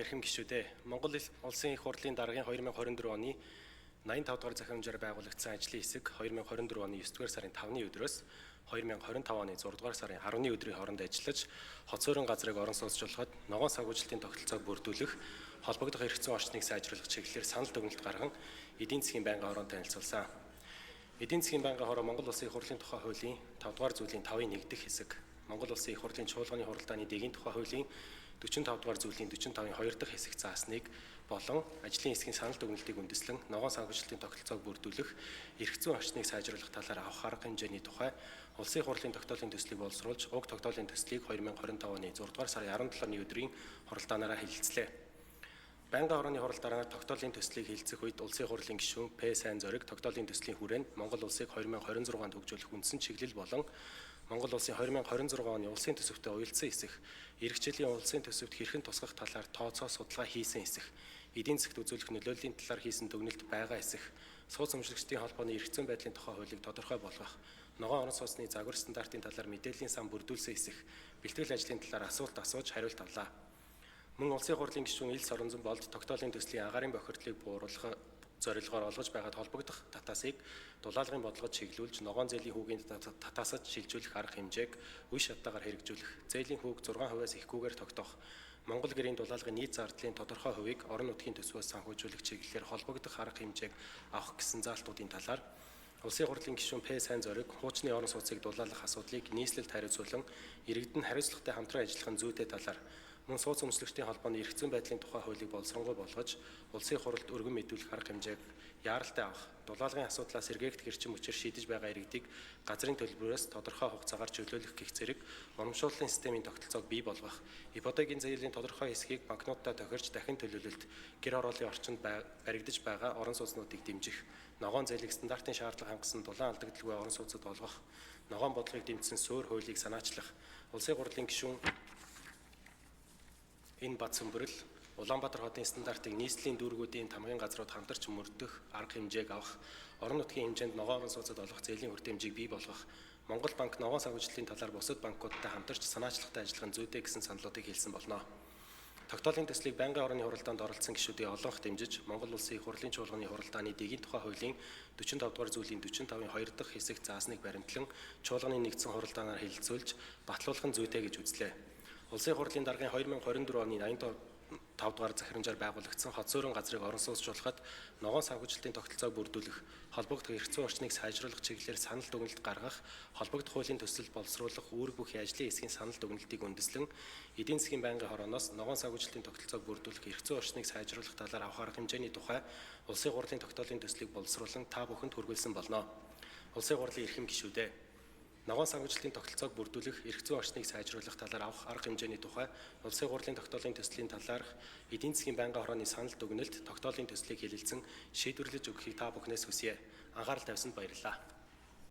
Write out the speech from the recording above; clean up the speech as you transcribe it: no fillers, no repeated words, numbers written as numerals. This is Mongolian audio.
эрхэм гишүүдээ Монгол Улсын их хурлын даргын 2024 оны 85 дугаар захирамжаар байгуулагдсан ажлын хэсэг 2024 оны 9 дугаар сарын 5-ны өдрөөс 2025 оны 6 дугаар сарын 10-ны өдрийн хооронд ажиллаж, хоцорын газрыг орон сууцжуулахад ногоон санхүүжилтийн тогтолцоог бүрдүүлэх, холбогдох эрх зүйн орчныг сайжруулах чиглэлээр санал дүгнэлт гарган эдийн засгийн байнгын хороонд танилцуулсан. Эдийн засгийн байнгын хороо Монгол Улсын их хурлын тухай хуулийн 5 дугаар зүйлийн 5-ын 1 дэх хэсэг, Монгол Улсын их хурлын чуулганы хуралдааны дэгийн тухай хуулийн 45 дугаар зүйлийн 45-ын 2 дахь хэсэг заасныг болон ажлын хэсгийн санал дүгнэлтийг үндэслэн ногоон санхүүжилтийн тогтолцоог бүрдүүлэх, эрх зүйн орчныг сайжруулах талаар авах арга хэмжээний тухай Улсын их хурлын тогтоолын төслийг боловсруулж, уг тогтоолын төслийг 2025 оны 6 дугаар сарын 17-ны өдрийн хуралдаанаараа хэлэлцлээ. Байнгын хорооны хуралдаанаар тогтоолын төслийг хэлэлцэх үед Улсын их хурлын гишүүн П. Сайн зориг тогтоолын төслийн хүрээнд Монгол улсыг 2026-нд хөгжүүлэх үндсэн чиглэл болон Монгол улсын 2026 оны улсын төсөвтөд уялдсан хэсэх, иргэжлийн улсын төсөвт хэрхэн тусгах талаар тооцоо судалгаа хийсэн хэсэх, эдийн засгт үзүүлэх нөлөөлийн талаар хийсэн дүгнэлт байгаа хэсэх, сууц өмчлөгчдийн холбооны эрх зүйн байдлын тухай хуулийг тодорхой болгох, ногоон орон сууцны загвар стандартын талаар мэдээллийн сан бүрдүүлсэн хэсэх, бэлтгэл ажлын талаар асуулт асууж хариулт авлаа. Мөн Улсын хурлын гишүүн Ил Соронзон болд тогтоолын төслийн агаарын бохирдлыг бууруулах зорилгоор олгож байгаад холбогдох татаасыг дулаалгын бодлогод чиглүүлж, ногоон зээлийн хүүгийн татаасад шилжүүлэх арга хэмжээг үе шаттайгаар хэрэгжүүлэх, зээлийн хүүг 6%-аас ихгүйгээр тогтоох, Монгол гэрийн дулаалгын нийт зардлын тодорхой хувийг орон нутгийн төсвөөс санхүүжүүлэх чиглэлээр холбогдох арга хэмжээг авах гэсэн заалтуудын талаар Улсын хурлын гишүүн П. Сайн зориг хуучны орон сууцыг дулаалгах асуудлыг нийслэлд хариуцуулан иргэдэд хариуцлагатай хамтран ажиллахын зүйтэй талаар мөн сууц өмчлөгчдийн холбооны эрх зүйн байдлын тухай хуулийг боловсронгуй болгож, Улсын хуралд өргөн мэдүүлэх арга хэмжээг яаралтай авах, дулаалгын асуудлаас сэргээгдэх эрчим хүчээр шийдэж байгаа иргэдийг газрын төлбөрөөс тодорхой хугацаагаар чөлөөлөх гэх зэрэг урамшууллын системийн тогтолцоог бий болгох, ипотекийн зээлийн тодорхой хэсгийг банкнуудтай тохирч дахин төлөвлөлт, гэр ороолын орчинд баригдаж байгаа орон сууцнуудыг дэмжих, ногоон зээлийг стандартын шаардлага хангасан дулаан алдагдaltaгүй орон сууцад олгох, ногоон бодлогыг дэмжсэн суурь хуулийг санаачлах, Улсын хурлын гишүүн энэ бат сүмбэрэл Улаанбаатар хотын стандартыг нийслэлийн дүүргүүдийн тамгын газрууд хамтарч мөрдөх арга хэмжээг авах, орон нутгийн хэмжээнд ногоон орон сууцад олох зээлийн хүртээмжийг бий болгох, Монгол банк ногоон санхүүжилтийн талаар бусад банкудтай хамтарч санаачлагтай ажиллахын зүйтэй гэсэн саналуудыг хэлсэн болно. Тогтоолын төслийг байнгын хорооны хуралдаанд оролцсон гишүүдийн олонх дэмжиж, Монгол Улсын их хурлын чуулганы хуралдааны дэгийн тухай хуулийн 45 дугаар зүйлийн 45-ын 2 дахь хэсэг заасныг баримтлан чуулганы нэгдсэн хуралдаанаар хэлэлцүүлж, батлуулахын зүйтэй гэж үзлээ. Улсын хурлын даргын 2024 оны 85 дугаар захирамжаар байгуулагдсан хоцорын газрыг орон сууцжуулахад ногоон санхүүжилтийн тогтолцоог бүрдүүлэх, холбогдох эрх зүйн орчныг сайжруулах чиглэлээр санал дүгнэлт гаргах, холбогдох хуулийн төсөл боловсруулах үүрэг бүхий ажлын хэсгийн санал дүгнэлтийг үндэслэн, эдийн засгийн байнгын хорооноос ногоон санхүүжилтийн тогтолцоог бүрдүүлэх, эрх зүйн орчныг сайжруулах талаар авах арга хэмжээний тухай Улсын хурлын тогтоолын төслийг боловсруулан та бүхэнд хүргэлсэн болно. Улсын хурлын эрхэм гишүүдээ ногоон санхүүжилтийн тогтолцоог бүрдүүлэх, эрх зүйн орчныг сайжруулах талаар авах арга хэмжээний тухай Улсын хурлын тогтоолын төслийн талаарх эдийн засгийн байнгын хорооны санал дүгнэлт, тогтоолын төслийг хэлэлцэн шийдвэрлэж өгөхийг та бүхнээс хүсье. Анхаарал тавьсанд баярлалаа.